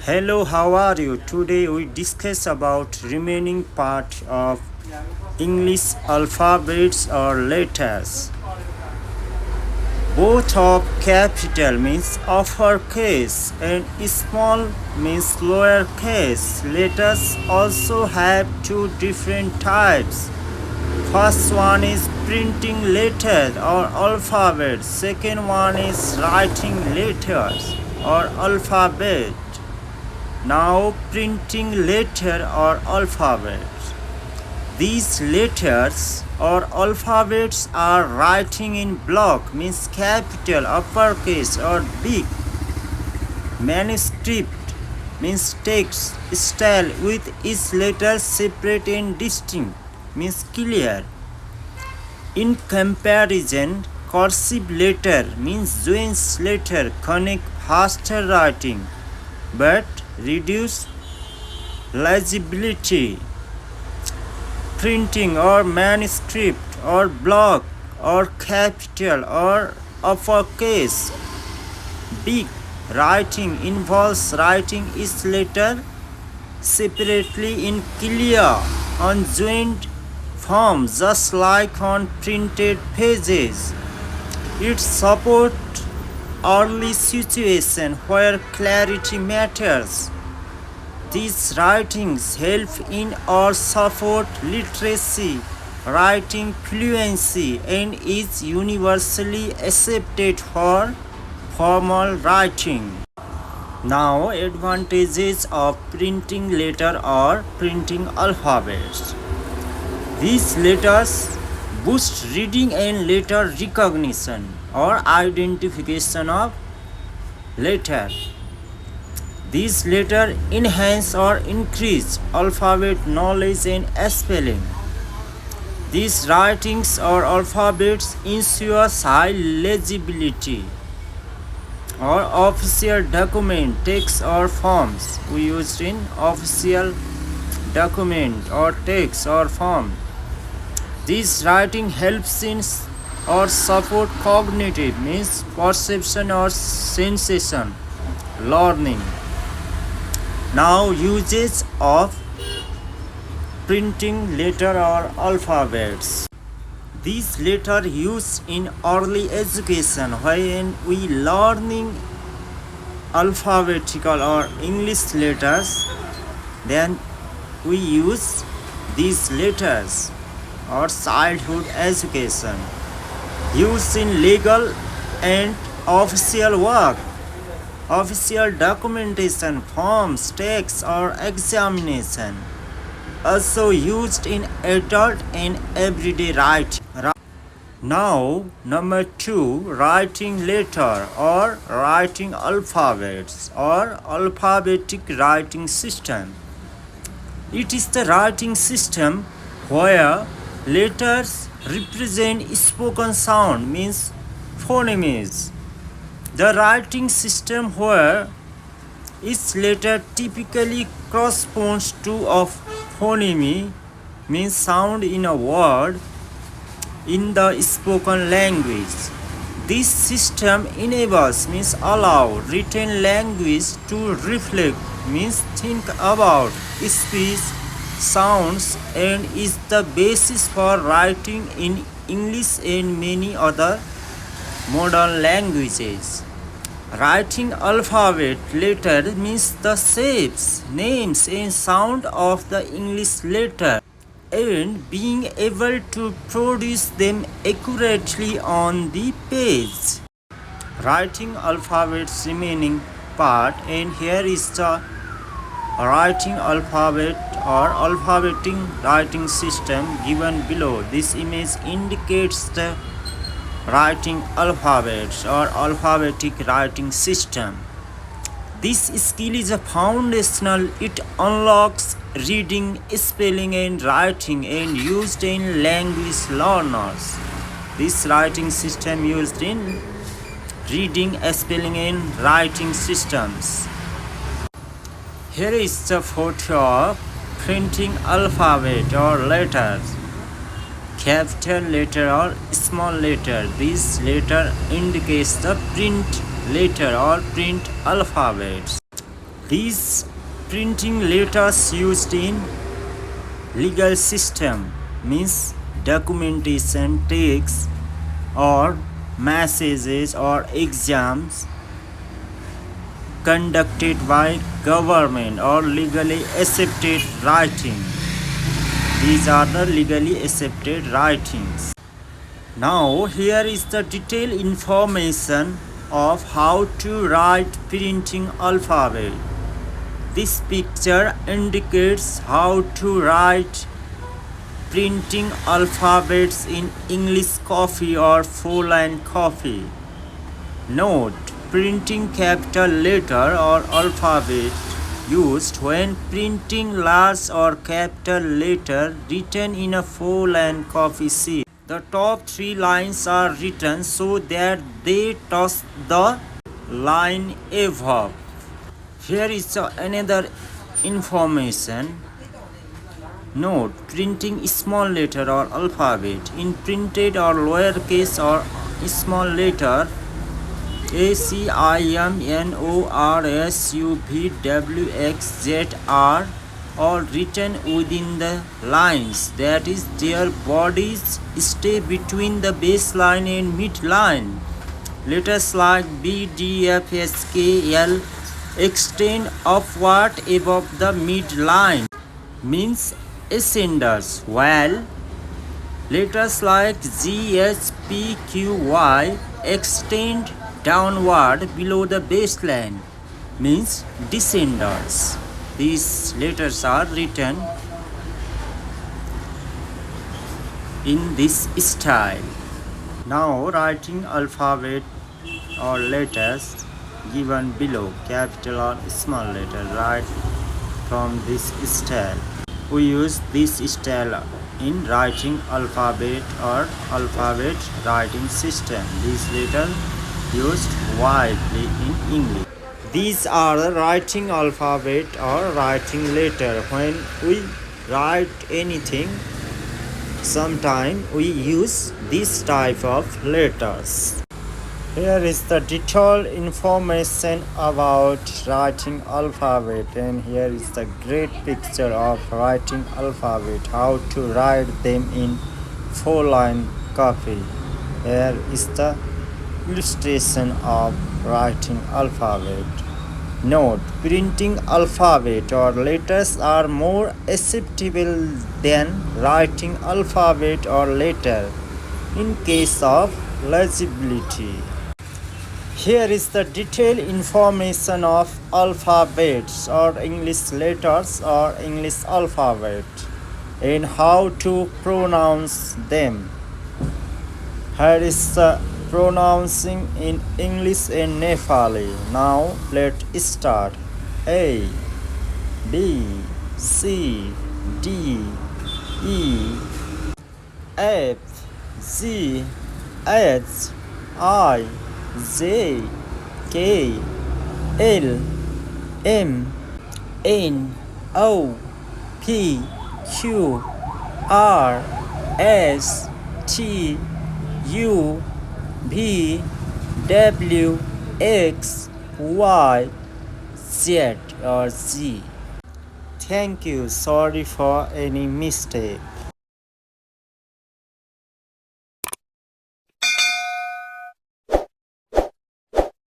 Hello, how are you? Today we discuss about remaining part of English alphabets or letters. Both of capital means uppercase and small means lowercase. Letters also have two different types. First one is printing letters or alphabet. Second one is writing letters or alphabet. Now printing letter or alphabet. These letters or alphabets are writing in block means capital, uppercase or big. Manuscript means text style with each letter separate and distinct means clear. In comparison, cursive letter means joins letter connect faster writing but reduce legibility. Printing or manuscript or block or capital or uppercase big writing involves writing each letter separately in clear unjoined form just like on printed pages. It supports early situation where clarity matters. These writings help in or support literacy, writing fluency, and is universally accepted for formal writing. Now, advantages of printing letter or printing alphabets. These letters boost reading and letter recognition or identification of letter. These letters enhance or increase alphabet knowledge and spelling. These writings or alphabets ensure high legibility or official document text or forms. We used in official document or text or form. This writing helps in or support cognitive means perception or sensation learning. Now uses of printing letter or alphabets. These letters used in early education when we learning alphabetical or English letters, then we use these letters or childhood education. Used in legal and official work. Official documentation, forms, texts, or examination. Also used in adult and everyday writing. Now, number 2, writing letter or writing alphabets or alphabetic writing system. It is the writing system where letters represent spoken sound means phonemes. The writing system where each letter typically corresponds to a phoneme means sound in a word in the spoken language. This system enables means allow written language to reflect means think about speech sounds and is the basis for writing in English and many other modern languages. Writing alphabet letter means the shapes, names and sound of the English letter and being able to produce them accurately on the page. Writing alphabet's remaining part, and here is the writing alphabet or alphabetic writing system given below. This image indicates the writing alphabets or alphabetic writing system. This skill is a foundational. It unlocks reading, spelling and writing and used in language learners. This writing system used in reading, spelling and writing systems. Here is the photo of printing alphabet or letters. Capital letter or small letter. This letter indicates the print letter or print alphabets. These printing letters used in legal system means documentation, texts or messages or exams conducted by government or legally accepted writing. These are the legally accepted writings. Now here is the detailed information of how to write printing alphabet. This picture indicates how to write printing alphabets in English coffee or full-line coffee. Note: printing capital letter or alphabet used when printing large or capital letter written in a full-line coffee sheet. The top three lines are written so that they touch the line above. Here is another information. Note: printing small letter or alphabet in printed or lowercase or small letter ACIMNORSUVWXZR or written within the lines, that is, their bodies stay between the baseline and midline. Letters like B, D, F, S, K, L extend upward above the midline, means ascenders, while letters like G, H, P, Q, Y extend downward below the baseline, means descenders. These letters are written in this style. Now writing alphabet or letters given below, capital or small letter, write from this style. We use this style in writing alphabet or alphabet writing system. These letters used widely in English. These are the writing alphabet or writing letter. When we write anything, sometimes we use this type of letters. Here is the detailed information about writing alphabet, and here is the great picture of writing alphabet, how to write them in full-line copy. Here is the illustration of writing alphabet. Note: printing alphabet or letters are more acceptable than writing alphabet or letter in case of legibility. Here is the detailed information of alphabets or English letters or English alphabet and how to pronounce them. Here is the pronouncing in English and Nepali. Now let's start. A, B, C, D, E, F, G, H, I, J, K, L, M, N, O, P, Q, R, S, T, U, V, W, X, Y, Z or Z. Thank you. Sorry for any mistake.